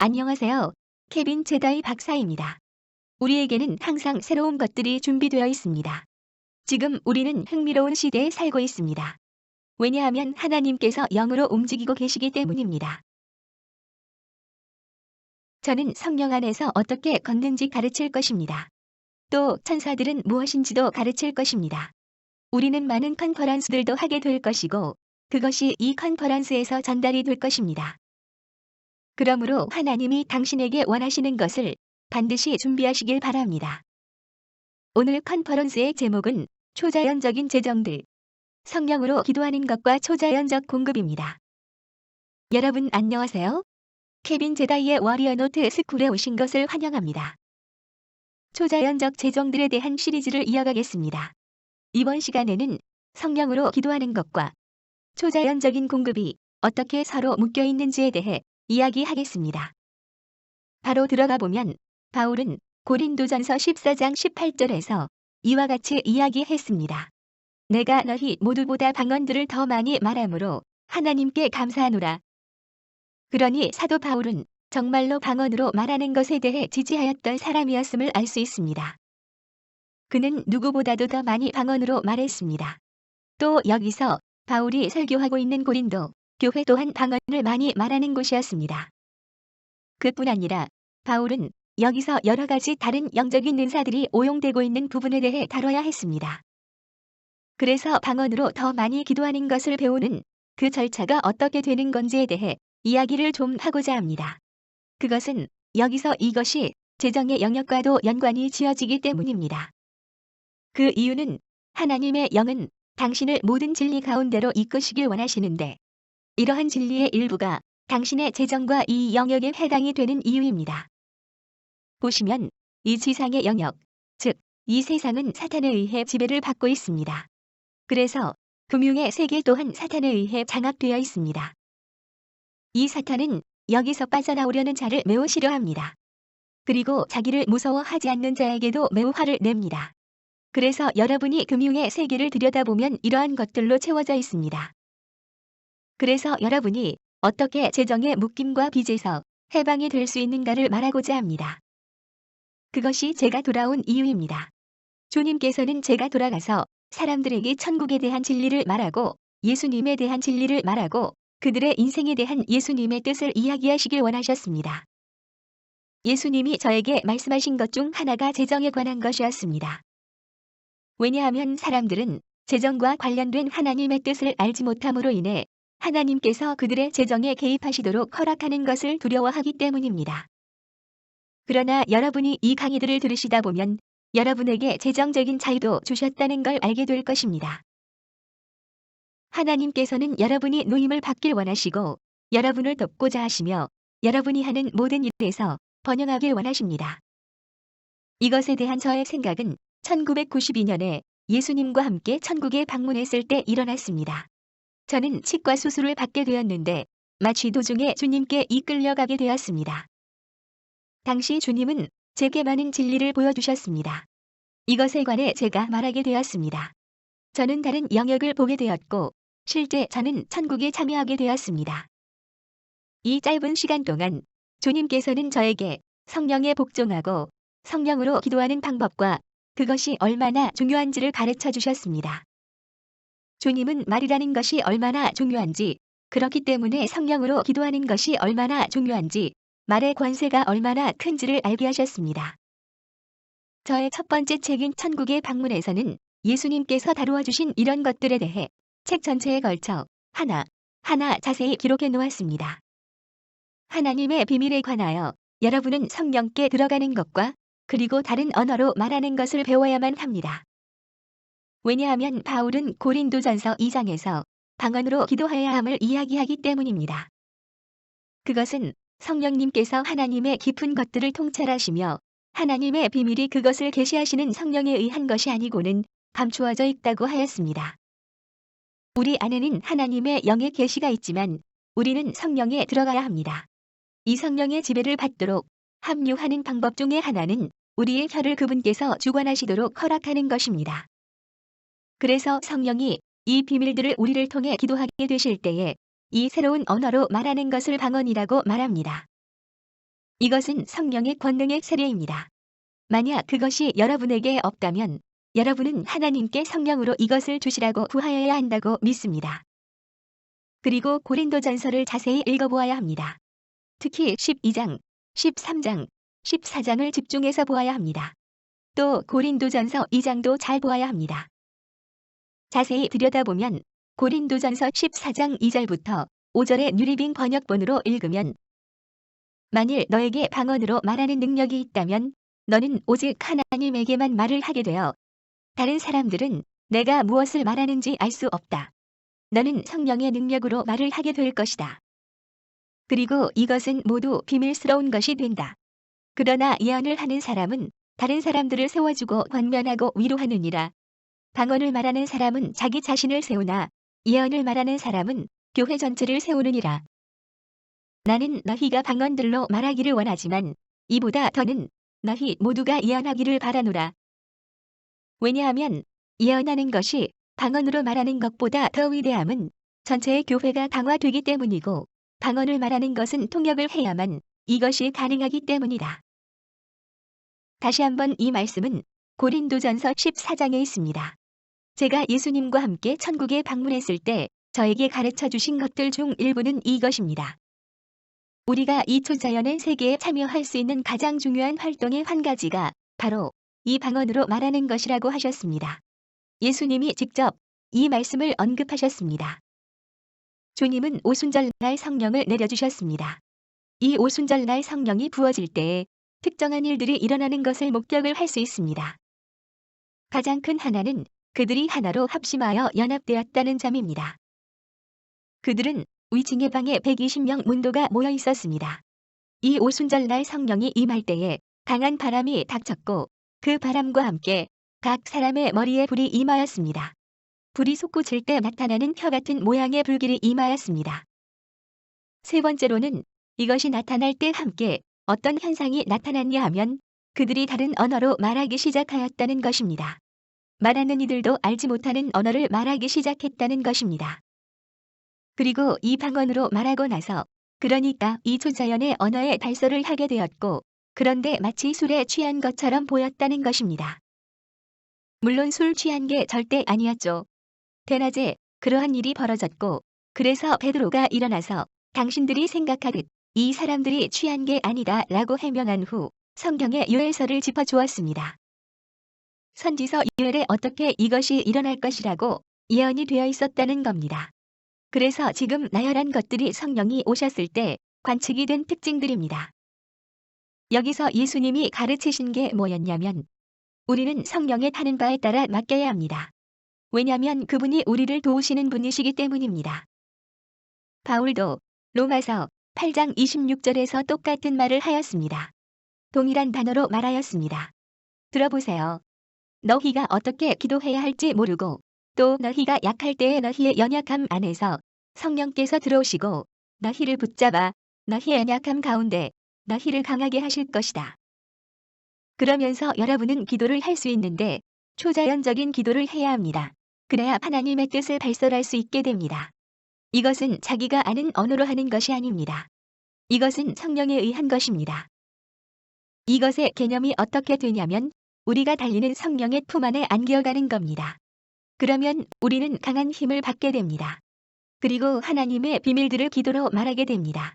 안녕하세요. 케빈 제다이 박사입니다. 우리에게는 항상 새로운 것들이 준비되어 있습니다. 지금 우리는 흥미로운 시대에 살고 있습니다. 왜냐하면 하나님께서 영으로 움직이고 계시기 때문입니다. 저는 성령 안에서 어떻게 걷는지 가르칠 것입니다. 또 천사들은 무엇인지도 가르칠 것입니다. 우리는 많은 컨퍼런스들도 하게 될 것이고 그것이 이 컨퍼런스에서 전달이 될 것입니다. 그러므로 하나님이 당신에게 원하시는 것을 반드시 준비하시길 바랍니다. 오늘 컨퍼런스의 제목은 초자연적인 재정들, 성령으로 기도하는 것과 초자연적 공급입니다. 여러분 안녕하세요. 케빈 제다이의 워리어 노트 스쿨에 오신 것을 환영합니다. 초자연적 재정들에 대한 시리즈를 이어가겠습니다. 이번 시간에는 성령으로 기도하는 것과 초자연적인 공급이 어떻게 서로 묶여 있는지에 대해 이야기하겠습니다. 바로 들어가 보면 바울은 고린도전서 14장 18절에서 이와 같이 이야기했습니다. 내가 너희 모두보다 방언들을 더 많이 말하므로 하나님께 감사하노라. 그러니 사도 바울은 정말로 방언으로 말하는 것에 대해 지지하였던 사람이었음을 알 수 있습니다. 그는 누구보다도 더 많이 방언으로 말했습니다. 또 여기서 바울이 설교하고 있는 고린도 교회 또한 방언을 많이 말하는 곳이었습니다. 그뿐 아니라 바울은 여기서 여러 가지 다른 영적인 은사들이 오용되고 있는 부분에 대해 다뤄야 했습니다. 그래서 방언으로 더 많이 기도하는 것을 배우는 그 절차가 어떻게 되는 건지에 대해 이야기를 좀 하고자 합니다. 그것은 여기서 이것이 재정의 영역과도 연관이 지어지기 때문입니다. 그 이유는 하나님의 영은 당신을 모든 진리 가운데로 이끄시길 원하시는데 이러한 진리의 일부가 당신의 재정과 이 영역에 해당이 되는 이유입니다. 보시면 이 지상의 영역, 즉 이 세상은 사탄에 의해 지배를 받고 있습니다. 그래서 금융의 세계 또한 사탄에 의해 장악되어 있습니다. 이 사탄은 여기서 빠져나오려는 자를 매우 싫어합니다. 그리고 자기를 무서워하지 않는 자에게도 매우 화를 냅니다. 그래서 여러분이 금융의 세계를 들여다보면 이러한 것들로 채워져 있습니다. 그래서 여러분이 어떻게 재정의 묶임과 빚에서 해방이 될 수 있는가를 말하고자 합니다. 그것이 제가 돌아온 이유입니다. 주님께서는 제가 돌아가서 사람들에게 천국에 대한 진리를 말하고 예수님에 대한 진리를 말하고 그들의 인생에 대한 예수님의 뜻을 이야기하시길 원하셨습니다. 예수님이 저에게 말씀하신 것 중 하나가 재정에 관한 것이었습니다. 왜냐하면 사람들은 재정과 관련된 하나님의 뜻을 알지 못함으로 인해 하나님께서 그들의 재정에 개입하시도록 허락하는 것을 두려워하기 때문입니다. 그러나 여러분이 이 강의들을 들으시다 보면 여러분에게 재정적인 자유도 주셨다는 걸 알게 될 것입니다. 하나님께서는 여러분이 노임을 받길 원하시고 여러분을 돕고자 하시며 여러분이 하는 모든 일에서 번영하길 원하십니다. 이것에 대한 저의 생각은 1992년에 예수님과 함께 천국에 방문했을 때 일어났습니다. 저는 치과 수술을 받게 되었는데 마취 도중에 주님께 이끌려가게 되었습니다. 당시 주님은 제게 많은 진리를 보여주셨습니다. 이것에 관해 제가 말하게 되었습니다. 저는 다른 영역을 보게 되었고 실제 저는 천국에 참여하게 되었습니다. 이 짧은 시간 동안 주님께서는 저에게 성령에 복종하고 성령으로 기도하는 방법과 그것이 얼마나 중요한지를 가르쳐 주셨습니다. 주님은 말이라는 것이 얼마나 중요한지, 그렇기 때문에 성령으로 기도하는 것이 얼마나 중요한지, 말의 권세가 얼마나 큰지를 알게 하셨습니다. 저의 첫 번째 책인 천국의 방문에서는 예수님께서 다루어 주신 이런 것들에 대해 책 전체에 걸쳐 하나 자세히 기록해 놓았습니다. 하나님의 비밀에 관하여 여러분은 성령께 들어가는 것과 그리고 다른 언어로 말하는 것을 배워야만 합니다. 왜냐하면 바울은 고린도전서 2장에서 방언으로 기도해야 함을 이야기하기 때문입니다. 그것은 성령님께서 하나님의 깊은 것들을 통찰하시며 하나님의 비밀이 그것을 계시하시는 성령에 의한 것이 아니고는 감추어져 있다고 하였습니다. 우리 안에는 하나님의 영의 계시가 있지만 우리는 성령에 들어가야 합니다. 이 성령의 지배를 받도록 합류하는 방법 중에 하나는 우리의 혀를 그분께서 주관하시도록 허락하는 것입니다. 그래서 성령이 이 비밀들을 우리를 통해 기도하게 되실 때에 이 새로운 언어로 말하는 것을 방언이라고 말합니다. 이것은 성령의 권능의 세례입니다. 만약 그것이 여러분에게 없다면 여러분은 하나님께 성령으로 이것을 주시라고 구하여야 한다고 믿습니다. 그리고 고린도전서를 자세히 읽어보아야 합니다. 특히 12장, 13장, 14장을 집중해서 보아야 합니다. 또 고린도전서 2장도 잘 보아야 합니다. 자세히 들여다보면 고린도전서 14장 2절부터 5절의 뉴리빙 번역본으로 읽으면 만일 너에게 방언으로 말하는 능력이 있다면 너는 오직 하나님에게만 말을 하게 되어 다른 사람들은 내가 무엇을 말하는지 알 수 없다. 너는 성령의 능력으로 말을 하게 될 것이다. 그리고 이것은 모두 비밀스러운 것이 된다. 그러나 예언을 하는 사람은 다른 사람들을 세워주고 권면하고 위로하느니라. 방언을 말하는 사람은 자기 자신을 세우나 예언을 말하는 사람은 교회 전체를 세우느니라. 나는 너희가 방언들로 말하기를 원하지만 이보다 더는 너희 모두가 예언하기를 바라노라. 왜냐하면 예언하는 것이 방언으로 말하는 것보다 더 위대함은 전체의 교회가 강화되기 때문이고 방언을 말하는 것은 통역을 해야만 이것이 가능하기 때문이다. 다시 한번 이 말씀은 고린도전서 14장에 있습니다. 제가 예수님과 함께 천국에 방문했을 때 저에게 가르쳐 주신 것들 중 일부는 이것입니다. 우리가 이 초자연의 세계에 참여할 수 있는 가장 중요한 활동의 한 가지가 바로 이 방언으로 말하는 것이라고 하셨습니다. 예수님이 직접 이 말씀을 언급하셨습니다. 주님은 오순절날 성령을 내려주셨습니다. 이 오순절날 성령이 부어질 때에 특정한 일들이 일어나는 것을 목격을 할 수 있습니다. 가장 큰 하나는 그들이 하나로 합심하여 연합되었다는 점입니다. 그들은 위층의 방에 120명 문도가 모여 있었습니다. 이 오순절날 성령이 임할 때에 강한 바람이 닥쳤고 그 바람과 함께 각 사람의 머리에 불이 임하였습니다. 불이 솟구칠 때 나타나는 혀 같은 모양의 불길이 임하였습니다. 세 번째로는 이것이 나타날 때 함께 어떤 현상이 나타났냐 하면 그들이 다른 언어로 말하기 시작하였다는 것입니다. 말하는 이들도 알지 못하는 언어를 말하기 시작했다는 것입니다. 그리고 이 방언으로 말하고 나서 그러니까 이 초자연의 언어에 발설을 하게 되었고 그런데 마치 술에 취한 것처럼 보였다는 것입니다. 물론 술 취한 게 절대 아니었죠. 대낮에 그러한 일이 벌어졌고 그래서 베드로가 일어나서 당신들이 생각하듯 이 사람들이 취한 게 아니다 라고 해명한 후 성경의 요엘서를 짚어주었습니다. 선지서 요엘에 어떻게 이것이 일어날 것이라고 예언이 되어 있었다는 겁니다. 그래서 지금 나열한 것들이 성령이 오셨을 때 관측이 된 특징들입니다. 여기서 예수님이 가르치신 게 뭐였냐면 우리는 성령의 타는 바에 따라 맡겨야 합니다. 왜냐하면 그분이 우리를 도우시는 분이시기 때문입니다. 바울도 로마서 8장 26절에서 똑같은 말을 하였습니다. 동일한 단어로 말하였습니다. 들어보세요. 너희가 어떻게 기도해야 할지 모르고 또 너희가 약할 때에 너희의 연약함 안에서 성령께서 들어오시고 너희를 붙잡아 너희의 연약함 가운데 너희를 강하게 하실 것이다. 그러면서 여러분은 기도를 할 수 있는데 초자연적인 기도를 해야 합니다. 그래야 하나님의 뜻을 발설할 수 있게 됩니다. 이것은 자기가 아는 언어로 하는 것이 아닙니다. 이것은 성령에 의한 것입니다. 이것의 개념이 어떻게 되냐면 우리가 달리는 성령의 품 안에 안겨가는 겁니다. 그러면 우리는 강한 힘을 받게 됩니다. 그리고 하나님의 비밀들을 기도로 말하게 됩니다.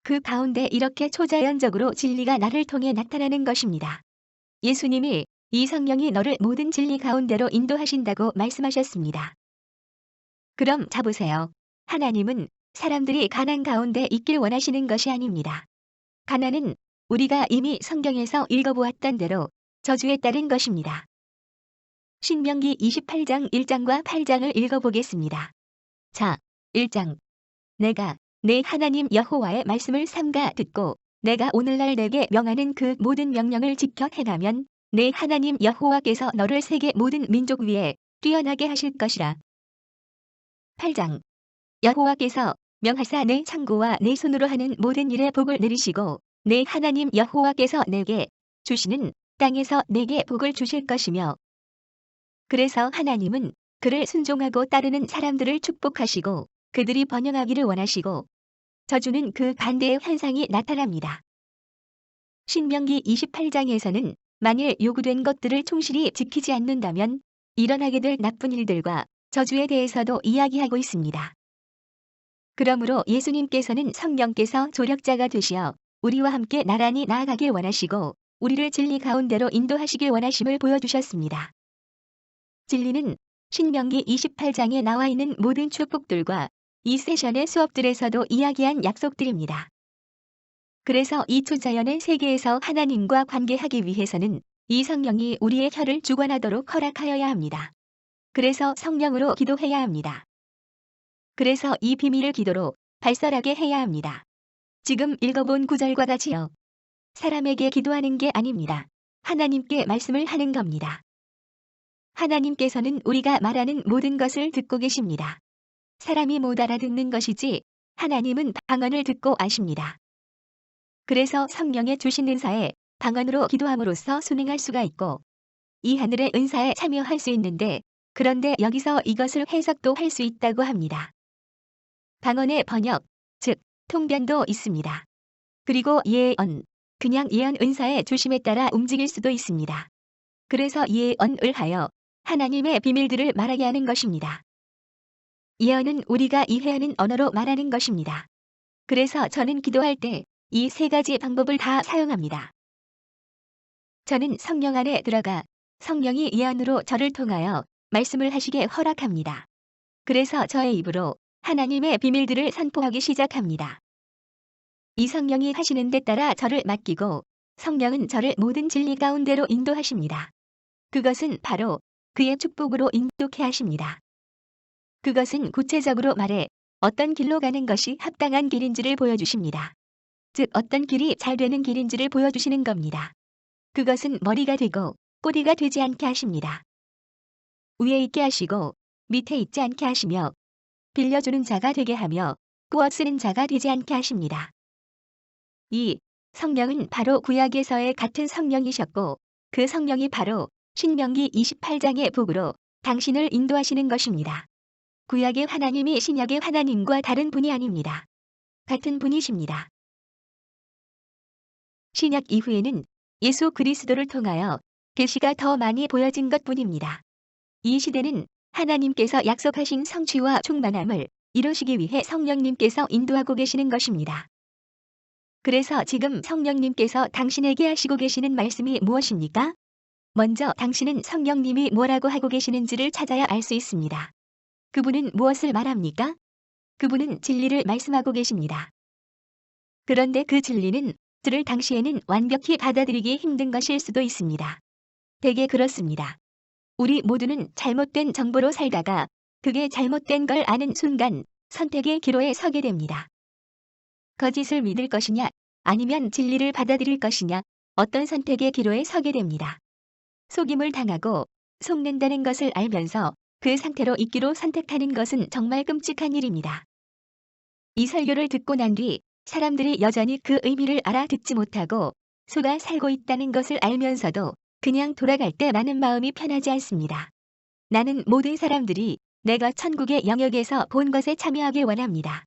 그 가운데 이렇게 초자연적으로 진리가 나를 통해 나타나는 것입니다. 예수님이 이 성령이 너를 모든 진리 가운데로 인도하신다고 말씀하셨습니다. 그럼 자보세요. 하나님은 사람들이 가난 가운데 있길 원하시는 것이 아닙니다. 가난은 우리가 이미 성경에서 읽어보았던 대로 저주에 따른 것입니다. 신명기 28장 1장과 8장을 읽어보겠습니다. 자, 1장. 내가 내 하나님 여호와의 말씀을 삼가 듣고 내가 오늘날 내게 명하는 그 모든 명령을 지켜 행하면 내 하나님 여호와께서 너를 세계 모든 민족 위에 뛰어나게 하실 것이라. 8장. 여호와께서 명하사 내 창고와 내 손으로 하는 모든 일에 복을 내리시고 내 하나님 여호와께서 내게 주시는 땅에서 내게 복을 주실 것이며 그래서 하나님은 그를 순종하고 따르는 사람들을 축복하시고 그들이 번영하기를 원하시고 저주는 그 반대의 현상이 나타납니다. 신명기 28장에서는 만일 요구된 것들을 충실히 지키지 않는다면 일어나게 될 나쁜 일들과 저주에 대해서도 이야기하고 있습니다. 그러므로 예수님께서는 성령께서 조력자가 되시어 우리와 함께 나란히 나아가길 원하시고 우리를 진리 가운데로 인도하시길 원하심을 보여주셨습니다. 진리는 신명기 28장에 나와 있는 모든 축복들과 이 세션의 수업들에서도 이야기한 약속들입니다. 그래서 이 초자연의 세계에서 하나님과 관계하기 위해서는 이 성령이 우리의 혀를 주관하도록 허락하여야 합니다. 그래서 성령으로 기도해야 합니다. 그래서 이 비밀을 기도로 발설하게 해야 합니다. 지금 읽어본 구절과 같이요. 사람에게 기도하는 게 아닙니다. 하나님께 말씀을 하는 겁니다. 하나님께서는 우리가 말하는 모든 것을 듣고 계십니다. 사람이 못 알아듣는 것이지 하나님은 방언을 듣고 아십니다. 그래서 성령의 주신 은사에 방언으로 기도함으로써 순응할 수가 있고 이 하늘의 은사에 참여할 수 있는데 그런데 여기서 이것을 해석도 할 수 있다고 합니다. 방언의 번역, 즉 통변도 있습니다. 그리고 예언, 그냥 예언 은사의 주심에 따라 움직일 수도 있습니다. 그래서 예언을 하여 하나님의 비밀들을 말하게 하는 것입니다. 예언은 우리가 이해하는 언어로 말하는 것입니다. 그래서 저는 기도할 때 이 세 가지 방법을 다 사용합니다. 저는 성령 안에 들어가 성령이 예언으로 저를 통하여 말씀을 하시게 허락합니다. 그래서 저의 입으로 하나님의 비밀들을 선포하기 시작합니다. 이 성령이 하시는 데 따라 저를 맡기고 성령은 저를 모든 진리 가운데로 인도하십니다. 그것은 바로 그의 축복으로 인도케 하십니다. 그것은 구체적으로 말해 어떤 길로 가는 것이 합당한 길인지를 보여주십니다. 즉 어떤 길이 잘 되는 길인지를 보여주시는 겁니다. 그것은 머리가 되고 꼬리가 되지 않게 하십니다. 위에 있게 하시고 밑에 있지 않게 하시며 빌려주는 자가 되게 하며 꾸어 쓰는 자가 되지 않게 하십니다. 이 성령은 바로 구약에서의 같은 성령이셨고 그 성령이 바로 신명기 28장의 복으로 당신을 인도하시는 것입니다. 구약의 하나님이 신약의 하나님과 다른 분이 아닙니다. 같은 분이십니다. 신약 이후에는 예수 그리스도를 통하여 계시가 더 많이 보여진 것뿐입니다. 이 시대는 하나님께서 약속하신 성취와 충만함을 이루시기 위해 성령님께서 인도하고 계시는 것입니다. 그래서 지금 성령님께서 당신에게 하시고 계시는 말씀이 무엇입니까? 먼저 당신은 성령님이 뭐라고 하고 계시는지를 찾아야 알 수 있습니다. 그분은 무엇을 말합니까? 그분은 진리를 말씀하고 계십니다. 그런데 그 진리는 들을 당시에는 완벽히 받아들이기 힘든 것일 수도 있습니다. 대개 그렇습니다. 우리 모두는 잘못된 정보로 살다가 그게 잘못된 걸 아는 순간 선택의 기로에 서게 됩니다. 거짓을 믿을 것이냐 아니면 진리를 받아들일 것이냐 어떤 선택의 기로에 서게 됩니다. 속임을 당하고 속는다는 것을 알면서 그 상태로 있기로 선택하는 것은 정말 끔찍한 일입니다. 이 설교를 듣고 난 뒤 사람들이 여전히 그 의미를 알아듣지 못하고 속아 살고 있다는 것을 알면서도 그냥 돌아갈 때 나는 마음이 편하지 않습니다. 나는 모든 사람들이 내가 천국의 영역에서 본 것에 참여하길 원합니다.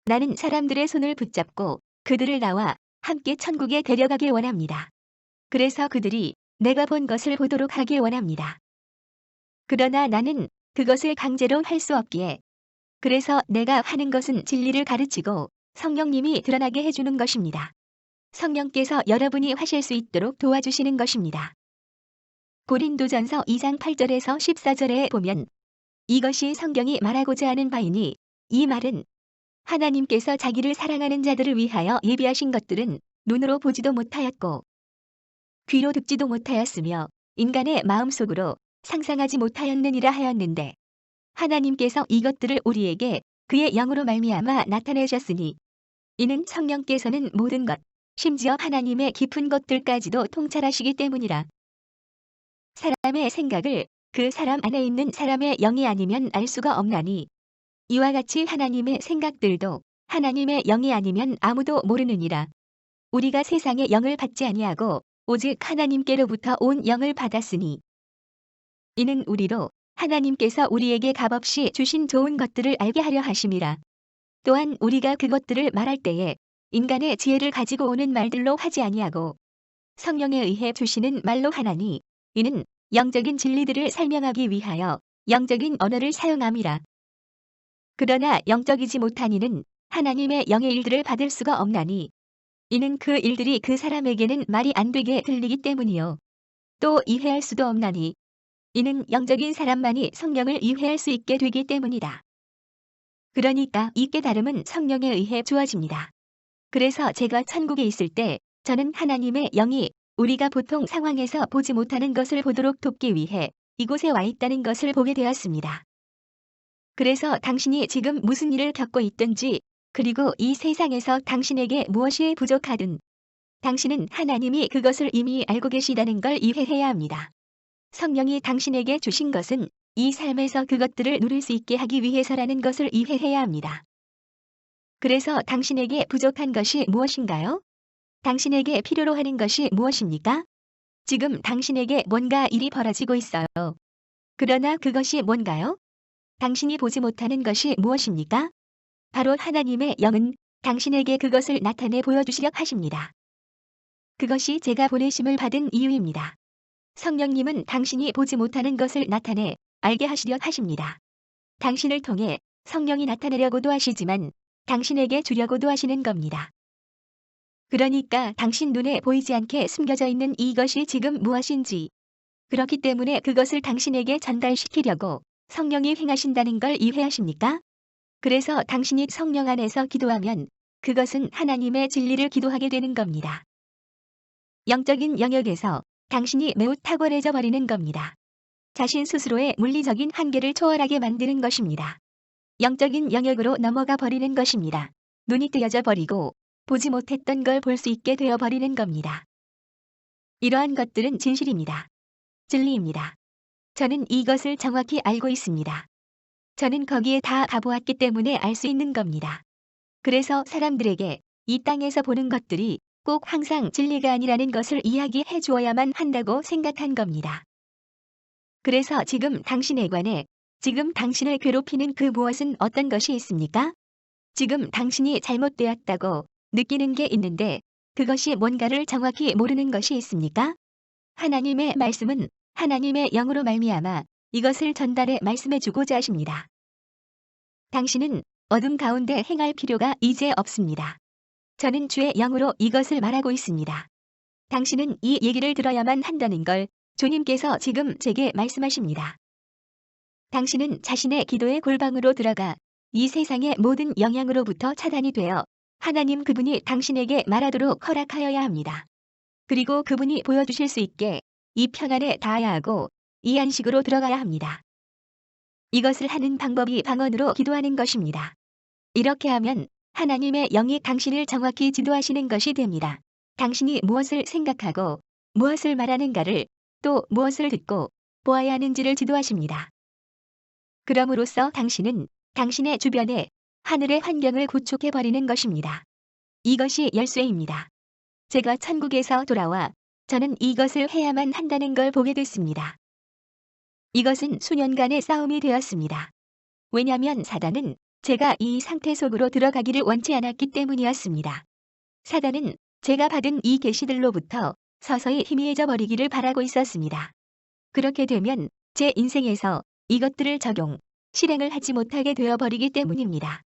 나는 사람들의 손을 붙잡고 그들을 나와 함께 천국에 데려가길 원합니다. 그래서 그들이 내가 본 것을 보도록 하길 원합니다. 그러나 나는 그것을 강제로 할 수 없기에 그래서 내가 하는 것은 진리를 가르치고 성령님이 드러나게 해주는 것입니다. 성령께서 여러분이 하실 수 있도록 도와주시는 것입니다. 고린도전서 2장 8절에서 14절에 보면 이것이 성경이 말하고자 하는 바이니 이 말은 하나님께서 자기를 사랑하는 자들을 위하여 예비하신 것들은 눈으로 보지도 못하였고 귀로 듣지도 못하였으며 인간의 마음속으로 상상하지 못하였느니라 하였는데 하나님께서 이것들을 우리에게 그의 영으로 말미암아 나타내셨으니 이는 성령께서는 모든 것 심지어 하나님의 깊은 것들까지도 통찰하시기 때문이라. 사람의 생각을 그 사람 안에 있는 사람의 영이 아니면 알 수가 없나니 이와 같이 하나님의 생각들도 하나님의 영이 아니면 아무도 모르느니라. 우리가 세상의 영을 받지 아니하고 오직 하나님께로부터 온 영을 받았으니 이는 우리로 하나님께서 우리에게 값없이 주신 좋은 것들을 알게 하려 하심이라. 또한 우리가 그것들을 말할 때에 인간의 지혜를 가지고 오는 말들로 하지 아니하고 성령에 의해 주시는 말로 하나니 이는 영적인 진리들을 설명하기 위하여 영적인 언어를 사용함이라. 그러나 영적이지 못한 이는 하나님의 영의 일들을 받을 수가 없나니 이는 그 일들이 그 사람에게는 말이 안 되게 들리기 때문이요. 또 이해할 수도 없나니 이는 영적인 사람만이 성령을 이해할 수 있게 되기 때문이다. 그러니까 이 깨달음은 성령에 의해 주어집니다. 그래서 제가 천국에 있을 때 저는 하나님의 영이 우리가 보통 상황에서 보지 못하는 것을 보도록 돕기 위해 이곳에 와 있다는 것을 보게 되었습니다. 그래서 당신이 지금 무슨 일을 겪고 있든지 그리고 이 세상에서 당신에게 무엇이 부족하든 당신은 하나님이 그것을 이미 알고 계시다는 걸 이해해야 합니다. 성령이 당신에게 주신 것은 이 삶에서 그것들을 누릴 수 있게 하기 위해서라는 것을 이해해야 합니다. 그래서 당신에게 부족한 것이 무엇인가요? 당신에게 필요로 하는 것이 무엇입니까? 지금 당신에게 뭔가 일이 벌어지고 있어요. 그러나 그것이 뭔가요? 당신이 보지 못하는 것이 무엇입니까? 바로 하나님의 영은 당신에게 그것을 나타내 보여주시려 하십니다. 그것이 제가 보내심을 받은 이유입니다. 성령님은 당신이 보지 못하는 것을 나타내 알게 하시려 하십니다. 당신을 통해 성령이 나타내려고도 하시지만 당신에게 주려고도 하시는 겁니다. 그러니까 당신 눈에 보이지 않게 숨겨져 있는 이것이 지금 무엇인지, 그렇기 때문에 그것을 당신에게 전달시키려고 성령이 행하신다는 걸 이해하십니까? 그래서 당신이 성령 안에서 기도하면 그것은 하나님의 진리를 기도하게 되는 겁니다. 영적인 영역에서 당신이 매우 탁월해져 버리는 겁니다. 자신 스스로의 물리적인 한계를 초월하게 만드는 것입니다. 영적인 영역으로 넘어가 버리는 것입니다. 눈이 뜨여져 버리고 보지 못했던 걸 볼 수 있게 되어 버리는 겁니다. 이러한 것들은 진실입니다. 진리입니다. 저는 이것을 정확히 알고 있습니다. 저는 거기에 다 가보았기 때문에 알 수 있는 겁니다. 그래서 사람들에게 이 땅에서 보는 것들이 꼭 항상 진리가 아니라는 것을 이야기해 주어야만 한다고 생각한 겁니다. 그래서 지금 당신에 관해 지금 당신을 괴롭히는 그 무엇은 어떤 것이 있습니까? 지금 당신이 잘못되었다고 느끼는 게 있는데 그것이 뭔가를 정확히 모르는 것이 있습니까? 하나님의 말씀은 하나님의 영으로 말미암아 이것을 전달해 말씀해 주고자 하십니다. 당신은 어둠 가운데 행할 필요가 이제 없습니다. 저는 주의 영으로 이것을 말하고 있습니다. 당신은 이 얘기를 들어야만 한다는 걸 주님께서 지금 제게 말씀하십니다. 당신은 자신의 기도의 골방으로 들어가 이 세상의 모든 영향으로부터 차단이 되어 하나님 그분이 당신에게 말하도록 허락하여야 합니다. 그리고 그분이 보여주실 수 있게 이 평안에 닿아야 하고 이 안식으로 들어가야 합니다. 이것을 하는 방법이 방언으로 기도하는 것입니다. 이렇게 하면 하나님의 영이 당신을 정확히 지도하시는 것이 됩니다. 당신이 무엇을 생각하고 무엇을 말하는가를 또 무엇을 듣고 보아야 하는지를 지도하십니다. 그럼으로써 당신은 당신의 주변에 하늘의 환경을 구축해버리는 것입니다. 이것이 열쇠입니다. 제가 천국에서 돌아와 저는 이것을 해야만 한다는 걸 보게 됐습니다. 이것은 수년간의 싸움이 되었습니다. 왜냐하면 사단은 제가 이 상태 속으로 들어가기를 원치 않았기 때문이었습니다. 사단은 제가 받은 이 계시들로부터 서서히 희미해져 버리기를 바라고 있었습니다. 그렇게 되면 제 인생에서 이것들을 적용, 실행을 하지 못하게 되어버리기 때문입니다.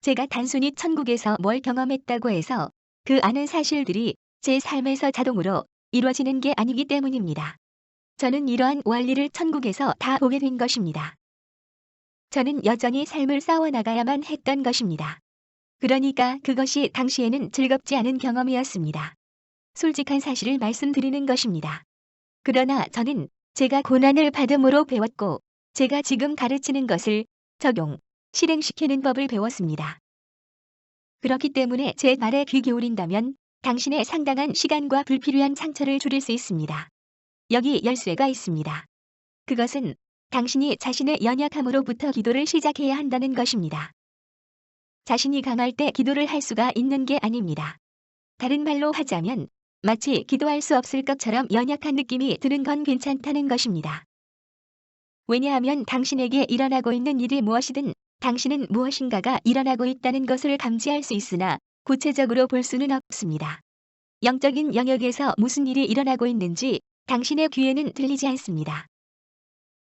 제가 단순히 천국에서 뭘 경험했다고 해서 그 아는 사실들이 제 삶에서 자동으로 이루어지는 게 아니기 때문입니다. 저는 이러한 원리를 천국에서 다 보게 된 것입니다. 저는 여전히 삶을 싸워나가야만 했던 것입니다. 그러니까 그것이 당시에는 즐겁지 않은 경험이었습니다. 솔직한 사실을 말씀드리는 것입니다. 그러나 저는 제가 고난을 받음으로 배웠고 제가 지금 가르치는 것을 적용, 실행시키는 법을 배웠습니다. 그렇기 때문에 제 말에 귀 기울인다면 당신의 상당한 시간과 불필요한 상처를 줄일 수 있습니다. 여기 열쇠가 있습니다. 그것은 당신이 자신의 연약함으로부터 기도를 시작해야 한다는 것입니다. 자신이 강할 때 기도를 할 수가 있는 게 아닙니다. 다른 말로 하자면 마치 기도할 수 없을 것처럼 연약한 느낌이 드는 건 괜찮다는 것입니다. 왜냐하면 당신에게 일어나고 있는 일이 무엇이든 당신은 무엇인가가 일어나고 있다는 것을 감지할 수 있으나 구체적으로 볼 수는 없습니다. 영적인 영역에서 무슨 일이 일어나고 있는지 당신의 귀에는 들리지 않습니다.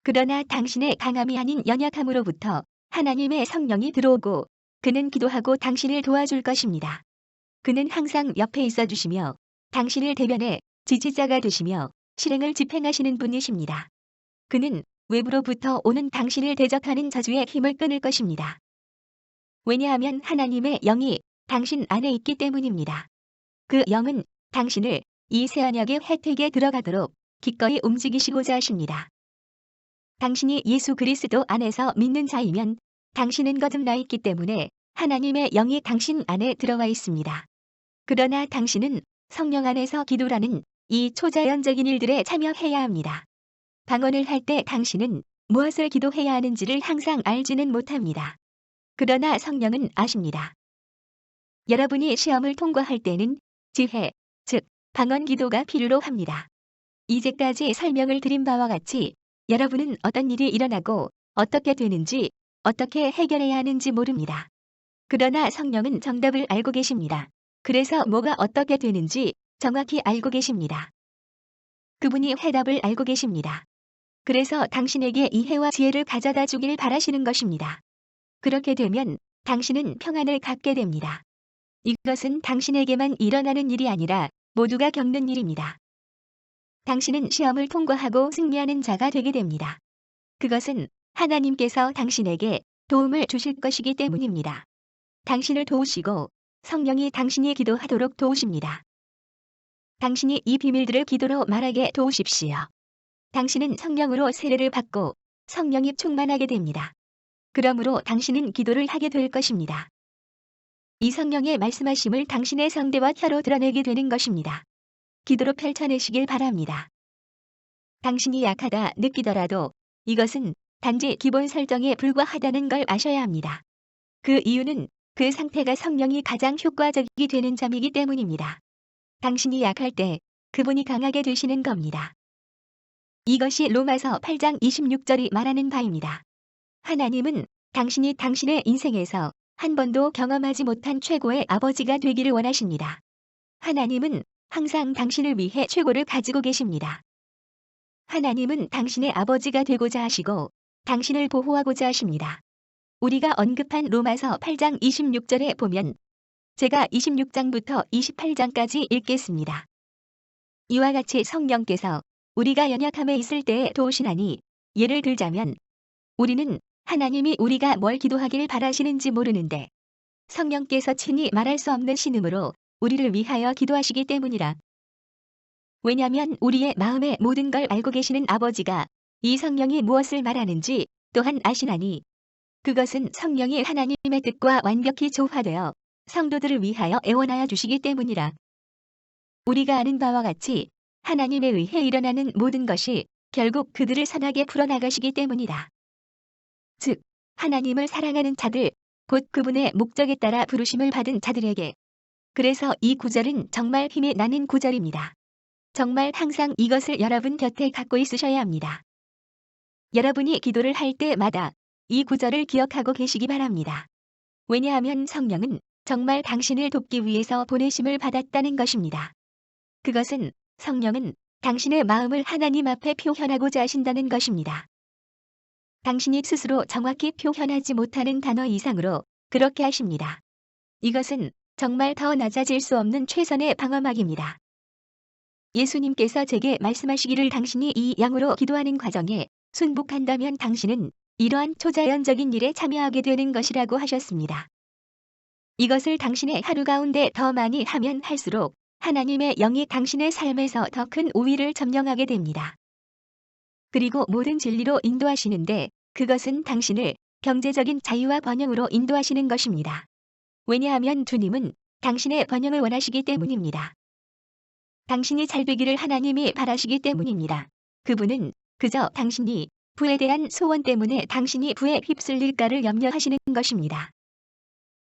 그러나 당신의 강함이 아닌 연약함으로부터 하나님의 성령이 들어오고 그는 기도하고 당신을 도와줄 것입니다. 그는 항상 옆에 있어 주시며 당신을 대변해 지지자가 되시며 실행을 집행하시는 분이십니다. 그는 외부로부터 오는 당신을 대적하는 저주의 힘을 끊을 것입니다. 왜냐하면 하나님의 영이 당신 안에 있기 때문입니다. 그 영은 당신을 이 새 언약의 혜택에 들어가도록 기꺼이 움직이시고자 하십니다. 당신이 예수 그리스도 안에서 믿는 자이면 당신은 거듭나 있기 때문에 하나님의 영이 당신 안에 들어와 있습니다. 그러나 당신은 성령 안에서 기도라는 이 초자연적인 일들에 참여해야 합니다. 방언을 할 때 당신은 무엇을 기도해야 하는지를 항상 알지는 못합니다. 그러나 성령은 아십니다. 여러분이 시험을 통과할 때는 지혜, 즉 방언 기도가 필요로 합니다. 이제까지 설명을 드린 바와 같이 여러분은 어떤 일이 일어나고 어떻게 되는지, 어떻게 해결해야 하는지 모릅니다. 그러나 성령은 정답을 알고 계십니다. 그래서 뭐가 어떻게 되는지 정확히 알고 계십니다. 그분이 해답을 알고 계십니다. 그래서 당신에게 이해와 지혜를 가져다 주길 바라시는 것입니다. 그렇게 되면 당신은 평안을 갖게 됩니다. 이것은 당신에게만 일어나는 일이 아니라 모두가 겪는 일입니다. 당신은 시험을 통과하고 승리하는 자가 되게 됩니다. 그것은 하나님께서 당신에게 도움을 주실 것이기 때문입니다. 당신을 도우시고 성령이 당신이 기도하도록 도우십니다. 당신이 이 비밀들을 기도로 말하게 도우십시오. 당신은 성령으로 세례를 받고 성령이 충만하게 됩니다. 그러므로 당신은 기도를 하게 될 것입니다. 이 성령의 말씀하심을 당신의 성대와 혀로 드러내게 되는 것입니다. 기도로 펼쳐내시길 바랍니다. 당신이 약하다 느끼더라도 이것은 단지 기본 설정에 불과하다는 걸 아셔야 합니다. 그 이유는 그 상태가 성령이 가장 효과적이 되는 점이기 때문입니다. 당신이 약할 때 그분이 강하게 되시는 겁니다. 이것이 로마서 8장 26절이 말하는 바입니다. 하나님은 당신이 당신의 인생에서 한 번도 경험하지 못한 최고의 아버지가 되기를 원하십니다. 하나님은 항상 당신을 위해 최고를 가지고 계십니다. 하나님은 당신의 아버지가 되고자 하시고 당신을 보호하고자 하십니다. 우리가 언급한 로마서 8장 26절에 보면 제가 26장부터 28장까지 읽겠습니다. 이와 같이 성령께서 우리가 연약함에 있을 때에 도우시나니 예를 들자면 우리는 하나님이 우리가 뭘 기도하길 바라시는지 모르는데 성령께서 친히 말할 수 없는 신음으로 우리를 위하여 기도하시기 때문이라. 왜냐하면 우리의 마음의 모든 걸 알고 계시는 아버지가 이 성령이 무엇을 말하는지 또한 아시나니 그것은 성령이 하나님의 뜻과 완벽히 조화되어 성도들을 위하여 애원하여 주시기 때문이라. 우리가 아는 바와 같이 하나님에 의해 일어나는 모든 것이 결국 그들을 선하게 풀어나가시기 때문이다. 즉 하나님을 사랑하는 자들, 곧 그분의 목적에 따라 부르심을 받은 자들에게. 그래서 이 구절은 정말 힘이 나는 구절입니다. 정말 항상 이것을 여러분 곁에 갖고 있으셔야 합니다. 여러분이 기도를 할 때마다 이 구절을 기억하고 계시기 바랍니다. 왜냐하면 성령은 정말 당신을 돕기 위해서 보내심을 받았다는 것입니다. 그것은 성령은 당신의 마음을 하나님 앞에 표현하고자 하신다는 것입니다. 당신이 스스로 정확히 표현하지 못하는 단어 이상으로 그렇게 하십니다. 이것은 정말 더 낮아질 수 없는 최선의 방어막입니다. 예수님께서 제게 말씀하시기를 당신이 이 영으로 기도하는 과정에 순복한다면 당신은 이러한 초자연적인 일에 참여하게 되는 것이라고 하셨습니다. 이것을 당신의 하루 가운데 더 많이 하면 할수록 하나님의 영이 당신의 삶에서 더 큰 우위를 점령하게 됩니다. 그리고 모든 진리로 인도하시는데 그것은 당신을 경제적인 자유와 번영으로 인도하시는 것입니다. 왜냐하면 주님은 당신의 번영을 원하시기 때문입니다. 당신이 잘 되기를 하나님이 바라시기 때문입니다. 그분은 그저 당신이 부에 대한 소원 때문에 당신이 부에 휩쓸릴까를 염려하시는 것입니다.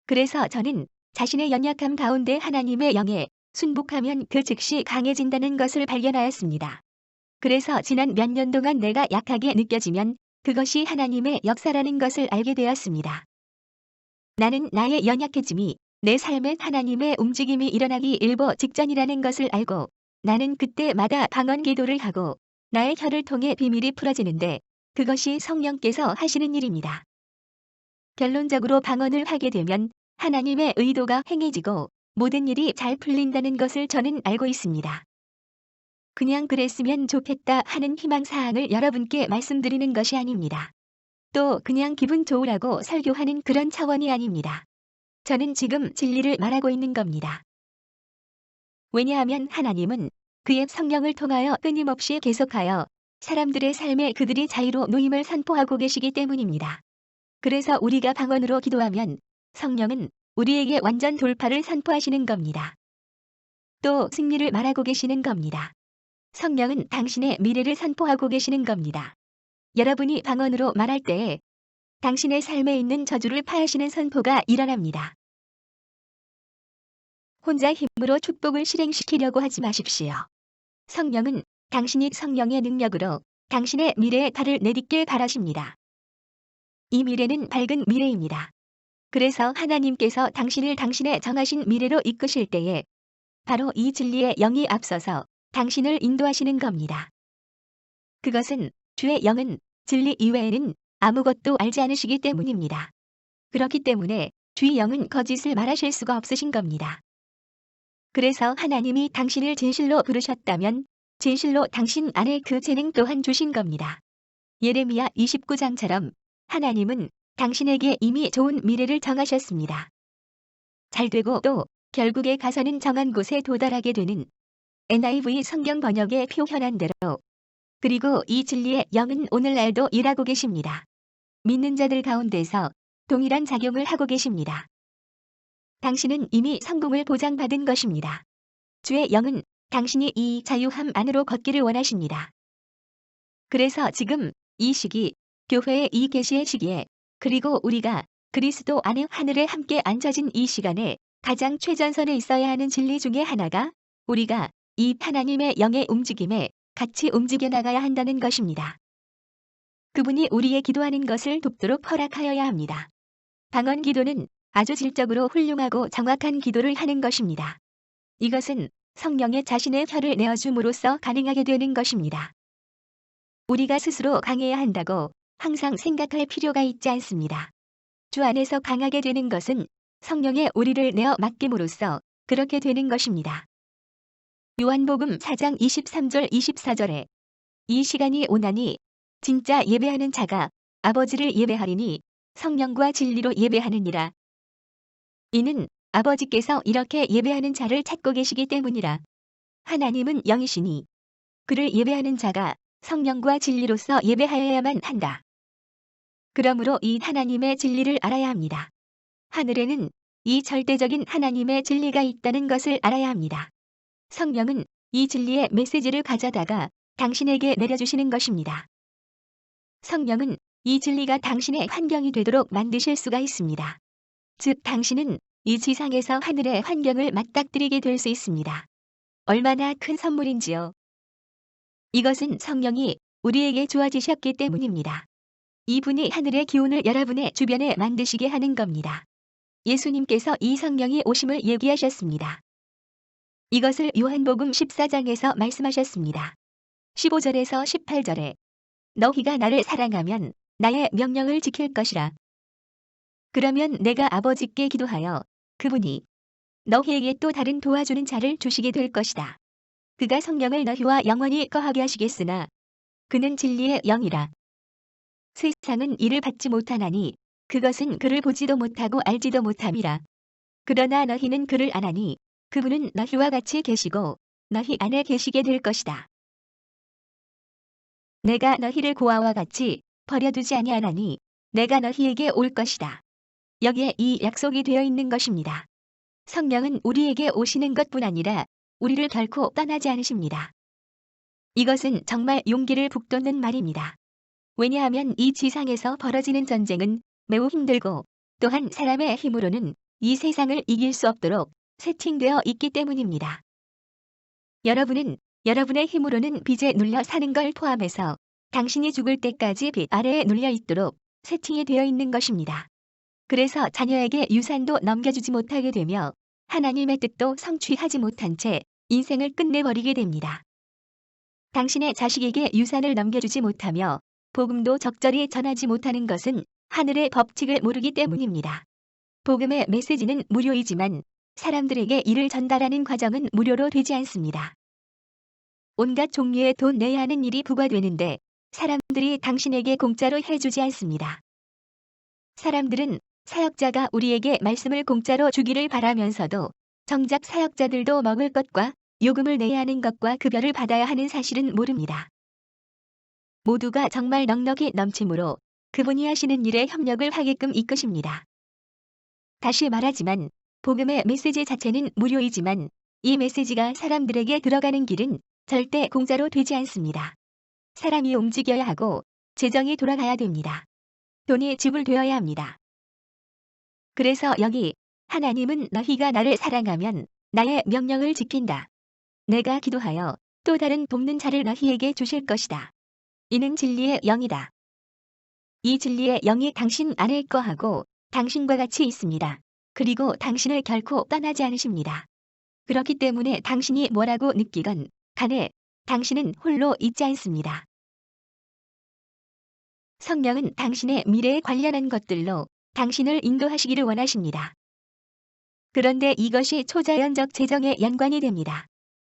그래서 저는 자신의 연약함 가운데 하나님의 영에 순복하면 그 즉시 강해진다는 것을 발견하였습니다. 그래서 지난 몇 년 동안 내가 약하게 느껴지면 그것이 하나님의 역사라는 것을 알게 되었습니다. 나는 나의 연약해짐이 내 삶에 하나님의 움직임이 일어나기 일보 직전이라는 것을 알고 나는 그때마다 방언 기도를 하고 나의 혀를 통해 비밀이 풀어지는데 그것이 성령께서 하시는 일입니다. 결론적으로 방언을 하게 되면 하나님의 의도가 행해지고 모든 일이 잘 풀린다는 것을 저는 알고 있습니다. 그냥 그랬으면 좋겠다 하는 희망사항을 여러분께 말씀드리는 것이 아닙니다. 또 그냥 기분 좋으라고 설교하는 그런 차원이 아닙니다. 저는 지금 진리를 말하고 있는 겁니다. 왜냐하면 하나님은 그의 성령을 통하여 끊임없이 계속하여 사람들의 삶에 그들이 자유로 놓임을 선포하고 계시기 때문입니다. 그래서 우리가 방언으로 기도하면 성령은 우리에게 완전 돌파를 선포하시는 겁니다. 또 승리를 말하고 계시는 겁니다. 성령은 당신의 미래를 선포하고 계시는 겁니다. 여러분이 방언으로 말할 때에 당신의 삶에 있는 저주를 파하시는 선포가 일어납니다. 혼자 힘으로 축복을 실행시키려고 하지 마십시오. 성령은 당신이 성령의 능력으로 당신의 미래에 발을 내딛길 바라십니다. 이 미래는 밝은 미래입니다. 그래서 하나님께서 당신을 당신의 정하신 미래로 이끄실 때에 바로 이 진리의 영이 앞서서 당신을 인도하시는 겁니다. 그것은 주의 영은 진리 이외에는 아무것도 알지 않으시기 때문입니다. 그렇기 때문에 주의 영은 거짓을 말하실 수가 없으신 겁니다. 그래서 하나님이 당신을 진실로 부르셨다면 진실로 당신 안에 그 재능 또한 주신 겁니다. 예레미야 29장처럼 하나님은 당신에게 이미 좋은 미래를 정하셨습니다. 잘되고 또 결국에 가서는 정한 곳에 도달하게 되는 NIV 성경 번역에 표현한 대로 그리고 이 진리의 영은 오늘날도 일하고 계십니다. 믿는 자들 가운데서 동일한 작용을 하고 계십니다. 당신은 이미 성공을 보장받은 것입니다. 주의 영은 당신이 이 자유함 안으로 걷기를 원하십니다. 그래서 지금 이 시기, 교회의 이 계시의 시기에 그리고 우리가 그리스도 안에 하늘에 함께 앉아진 이 시간에 가장 최전선에 있어야 하는 진리 중에 하나가 우리가 이 하나님의 영의 움직임에 같이 움직여 나가야 한다는 것입니다. 그분이 우리의 기도하는 것을 돕도록 허락하여야 합니다. 방언 기도는 아주 질적으로 훌륭하고 정확한 기도를 하는 것입니다. 이것은 성령의 자신의 혀를 내어줌으로써 가능하게 되는 것입니다. 우리가 스스로 강해야 한다고 항상 생각할 필요가 있지 않습니다. 주 안에서 강하게 되는 것은 성령의 우리를 내어 맡김으로써 그렇게 되는 것입니다. 요한복음 4장 23절 24절에 이 시간이 오나니 진짜 예배하는 자가 아버지를 예배하리니 성령과 진리로 예배하느니라. 이는 아버지께서 이렇게 예배하는 자를 찾고 계시기 때문이라. 하나님은 영이시니 그를 예배하는 자가 성령과 진리로서 예배하여야만 한다. 그러므로 이 하나님의 진리를 알아야 합니다. 하늘에는 이 절대적인 하나님의 진리가 있다는 것을 알아야 합니다. 성령은 이 진리의 메시지를 가져다가 당신에게 내려주시는 것입니다. 성령은 이 진리가 당신의 환경이 되도록 만드실 수가 있습니다. 즉 당신은 이 지상에서 하늘의 환경을 맞닥뜨리게 될 수 있습니다. 얼마나 큰 선물인지요. 이것은 성령이 우리에게 주어지셨기 때문입니다. 이분이 하늘의 기운을 여러분의 주변에 만드시게 하는 겁니다. 예수님께서 이 성령이 오심을 얘기하셨습니다. 이것을 요한복음 14장에서 말씀하셨습니다. 15절에서 18절에 너희가 나를 사랑하면 나의 명령을 지킬 것이라. 그러면 내가 아버지께 기도하여 그분이 너희에게 또 다른 도와주는 자를 주시게 될 것이다. 그가 성령을 너희와 영원히 거하게 하시겠으나 그는 진리의 영이라. 세상은 이를 받지 못하나니 그것은 그를 보지도 못하고 알지도 못함이라. 그러나 너희는 그를 아나니 그분은 너희와 같이 계시고 너희 안에 계시게 될 것이다. 내가 너희를 고아와 같이 버려두지 아니하나니 내가 너희에게 올 것이다. 여기에 이 약속이 되어 있는 것입니다. 성령은 우리에게 오시는 것뿐 아니라 우리를 결코 떠나지 않으십니다. 이것은 정말 용기를 북돋는 말입니다. 왜냐하면 이 지상에서 벌어지는 전쟁은 매우 힘들고 또한 사람의 힘으로는 이 세상을 이길 수 없도록 세팅되어 있기 때문입니다. 여러분은 여러분의 힘으로는 빚에 눌려 사는 걸 포함해서 당신이 죽을 때까지 빚 아래에 눌려 있도록 세팅이 되어 있는 것입니다. 그래서 자녀에게 유산도 넘겨주지 못하게 되며 하나님의 뜻도 성취하지 못한 채 인생을 끝내버리게 됩니다. 당신의 자식에게 유산을 넘겨주지 못하며 복음도 적절히 전하지 못하는 것은 하늘의 법칙을 모르기 때문입니다. 복음의 메시지는 무료이지만 사람들에게 이를 전달하는 과정은 무료로 되지 않습니다. 온갖 종류의 돈 내야 하는 일이 부과되는데 사람들이 당신에게 공짜로 해주지 않습니다. 사람들은 사역자가 우리에게 말씀을 공짜로 주기를 바라면서도 정작 사역자들도 먹을 것과 요금을 내야 하는 것과 급여를 받아야 하는 사실은 모릅니다. 모두가 정말 넉넉히 넘치므로 그분이 하시는 일에 협력을 하게끔 이끄십니다. 다시 말하지만 복음의 메시지 자체는 무료이지만 이 메시지가 사람들에게 들어가는 길은 절대 공짜로 되지 않습니다. 사람이 움직여야 하고 재정이 돌아가야 됩니다. 돈이 지불되어야 합니다. 그래서 여기 하나님은 너희가 나를 사랑하면 나의 명령을 지킨다. 내가 기도하여 또 다른 돕는 자를 너희에게 주실 것이다. 이는 진리의 영이다. 이 진리의 영이 당신 안에 거하고 당신과 같이 있습니다. 그리고 당신을 결코 떠나지 않으십니다. 그렇기 때문에 당신이 뭐라고 느끼건 간에 당신은 홀로 있지 않습니다. 성령은 당신의 미래에 관련한 것들로 당신을 인도하시기를 원하십니다. 그런데 이것이 초자연적 재정에 연관이 됩니다.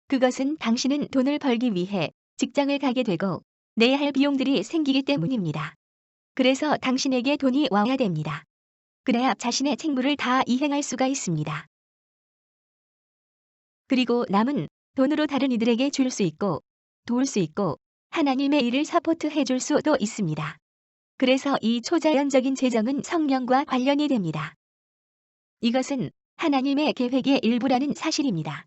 그것은 당신은 돈을 벌기 위해 직장을 가게 되고 내야 할 비용들이 생기기 때문입니다. 그래서 당신에게 돈이 와야 됩니다. 그래야 자신의 책무를 다 이행할 수가 있습니다. 그리고 남은 돈으로 다른 이들에게 줄 수 있고 도울 수 있고 하나님의 일을 서포트해 줄 수도 있습니다. 그래서 이 초자연적인 재정은 성령과 관련이 됩니다. 이것은 하나님의 계획의 일부라는 사실입니다.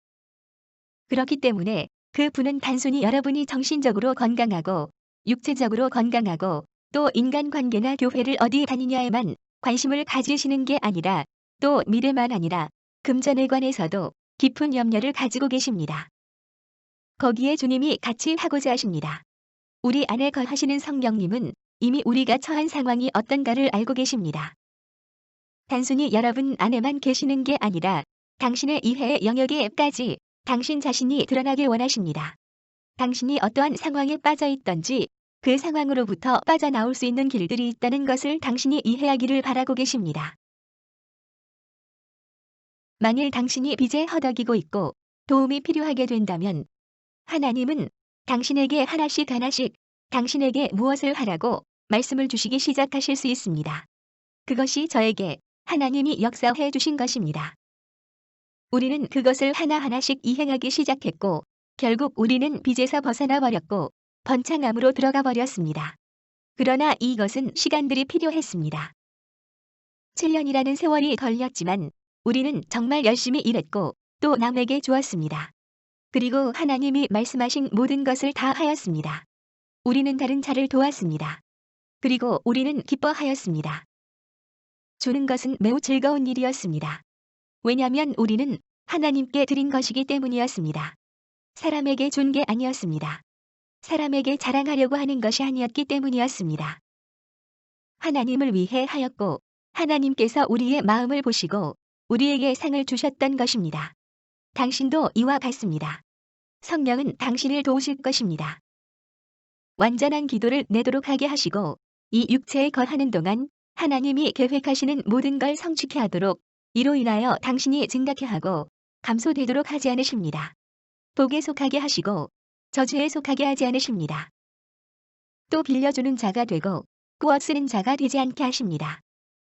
그렇기 때문에 그 분은 단순히 여러분이 정신적으로 건강하고 육체적으로 건강하고 또 인간관계나 교회를 어디 다니냐에만 관심을 가지시는 게 아니라 또 미래만 아니라 금전에 관해서도 깊은 염려를 가지고 계십니다. 거기에 주님이 같이 하고자 하십니다. 우리 안에 거하시는 성령님은 이미 우리가 처한 상황이 어떤가를 알고 계십니다. 단순히 여러분 안에만 계시는 게 아니라 당신의 이해의 영역에까지 당신 자신이 드러나길 원하십니다. 당신이 어떠한 상황에 빠져 있던지 그 상황으로부터 빠져나올 수 있는 길들이 있다는 것을 당신이 이해하기를 바라고 계십니다. 만일 당신이 빚에 허덕이고 있고 도움이 필요하게 된다면 하나님은 당신에게 하나씩 당신에게 무엇을 하라고 말씀을 주시기 시작하실 수 있습니다. 그것이 저에게 하나님이 역사해 주신 것입니다. 우리는 그것을 하나하나씩 이행하기 시작했고 결국 우리는 빚에서 벗어나 버렸고 번창함으로 들어가 버렸습니다. 그러나 이것은 시간들이 필요했습니다. 7년이라는 세월이 걸렸지만 우리는 정말 열심히 일했고 또 남에게 주었습니다. 그리고 하나님이 말씀하신 모든 것을 다 하였습니다. 우리는 다른 자를 도왔습니다. 그리고 우리는 기뻐하였습니다. 주는 것은 매우 즐거운 일이었습니다. 왜냐하면 우리는 하나님께 드린 것이기 때문이었습니다. 사람에게 준 게 아니었습니다. 사람에게 자랑하려고 하는 것이 아니었기 때문이었습니다. 하나님을 위해 하였고 하나님께서 우리의 마음을 보시고 우리에게 상을 주셨던 것입니다. 당신도 이와 같습니다. 성령은 당신을 도우실 것입니다. 완전한 기도를 내도록 하게 하시고 이 육체에 거하는 동안 하나님이 계획하시는 모든 걸 성취케 하도록 이로 인하여 당신이 증가케 하고 감소되도록 하지 않으십니다. 복에 속하게 하시고 저주에 속하게 하지 않으십니다. 또 빌려주는 자가 되고 꾸어 쓰는 자가 되지 않게 하십니다.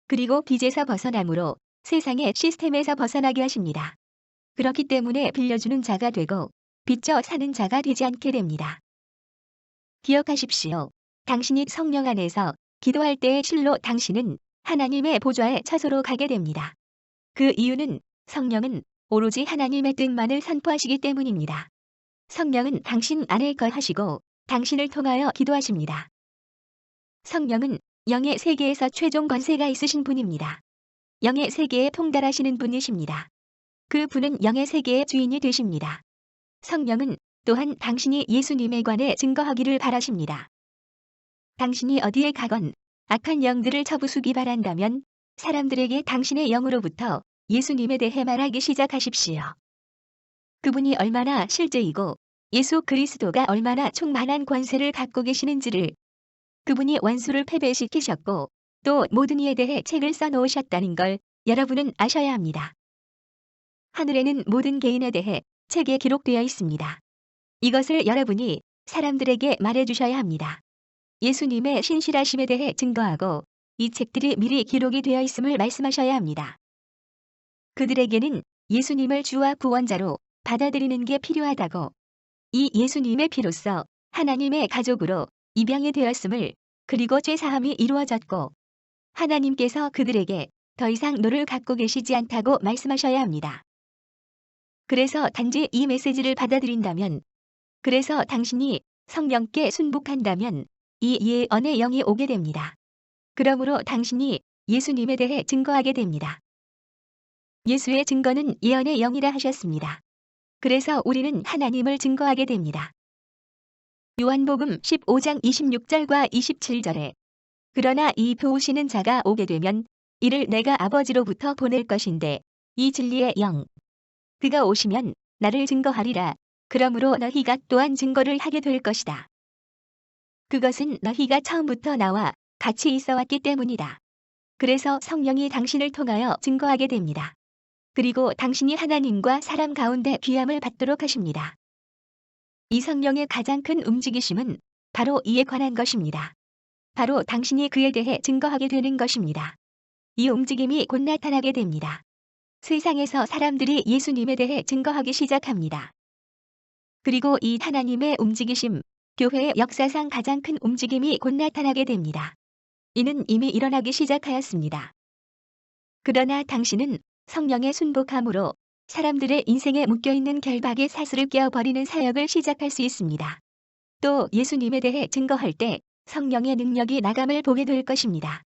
그리고 빚에서 벗어남으로 세상의 시스템에서 벗어나게 하십니다. 그렇기 때문에 빌려주는 자가 되고 빚져 사는 자가 되지 않게 됩니다. 기억하십시오. 당신이 성령 안에서 기도할 때의 실로 당신은 하나님의 보좌에 처소로 가게 됩니다. 그 이유는 성령은 오로지 하나님의 뜻만을 선포하시기 때문입니다. 성령은 당신 안에 거하시고 당신을 통하여 기도하십니다. 성령은 영의 세계에서 최종 권세가 있으신 분입니다. 영의 세계에 통달하시는 분이십니다. 그 분은 영의 세계의 주인이 되십니다. 성령은 또한 당신이 예수님에 관해 증거하기를 바라십니다. 당신이 어디에 가건 악한 영들을 쳐부수기 바란다면 사람들에게 당신의 영으로부터 예수님에 대해 말하기 시작하십시오. 그분이 얼마나 실제이고 예수 그리스도가 얼마나 충만한 권세를 갖고 계시는지를, 그분이 원수를 패배시키셨고 또 모든 이에 대해 책을 써놓으셨다는 걸 여러분은 아셔야 합니다. 하늘에는 모든 개인에 대해 책에 기록되어 있습니다. 이것을 여러분이 사람들에게 말해주셔야 합니다. 예수님의 신실하심에 대해 증거하고 이 책들이 미리 기록이 되어 있음을 말씀하셔야 합니다. 그들에게는 예수님을 주와 구원자로 받아들이는 게 필요하다고, 이 예수님의 피로써 하나님의 가족으로 입양이 되었음을, 그리고 죄사함이 이루어졌고 하나님께서 그들에게 더 이상 노를 갖고 계시지 않다고 말씀하셔야 합니다. 그래서 단지 이 메시지를 받아들인다면, 그래서 당신이 성령께 순복한다면 이 예언의 영이 오게 됩니다. 그러므로 당신이 예수님에 대해 증거하게 됩니다. 예수의 증거는 예언의 영이라 하셨습니다. 그래서 우리는 하나님을 증거하게 됩니다. 요한복음 15장 26절과 27절에 그러나 이 도우시는 자가 오게 되면 이를 내가 아버지로부터 보낼 것인데 이 진리의 영, 그가 오시면 나를 증거하리라. 그러므로 너희가 또한 증거를 하게 될 것이다. 그것은 너희가 처음부터 나와 같이 있어 왔기 때문이다. 그래서 성령이 당신을 통하여 증거하게 됩니다. 그리고 당신이 하나님과 사람 가운데 귀함을 받도록 하십니다. 이 성령의 가장 큰 움직이심은 바로 이에 관한 것입니다. 바로 당신이 그에 대해 증거하게 되는 것입니다. 이 움직임이 곧 나타나게 됩니다. 세상에서 사람들이 예수님에 대해 증거하기 시작합니다. 그리고 이 하나님의 움직이심, 교회의 역사상 가장 큰 움직임이 곧 나타나게 됩니다. 이는 이미 일어나기 시작하였습니다. 그러나 당신은 성령의 순복함으로 사람들의 인생에 묶여있는 결박의 사슬을 깨어버리는 사역을 시작할 수 있습니다. 또 예수님에 대해 증거할 때 성령의 능력이 나감을 보게 될 것입니다.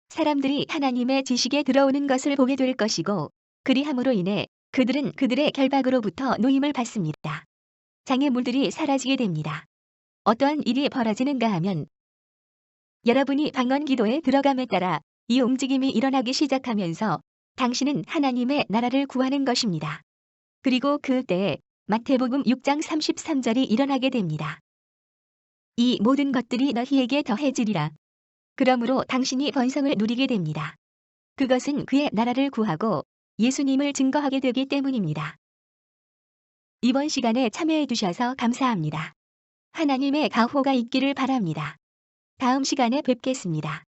사람들이 하나님의 지식에 들어오는 것을 보게 될 것이고, 그리함으로 인해 그들은 그들의 결박으로부터 노임을 받습니다. 장애물들이 사라지게 됩니다. 어떠한 일이 벌어지는가 하면 여러분이 방언 기도에 들어감에 따라 이 움직임이 일어나기 시작하면서 당신은 하나님의 나라를 구하는 것입니다. 그리고 그때에 마태복음 6장 33절이 일어나게 됩니다. 이 모든 것들이 너희에게 더해지리라. 그러므로 당신이 번성을 누리게 됩니다. 그것은 그의 나라를 구하고 예수님을 증거하게 되기 때문입니다. 이번 시간에 참여해 주셔서 감사합니다. 하나님의 가호가 있기를 바랍니다. 다음 시간에 뵙겠습니다.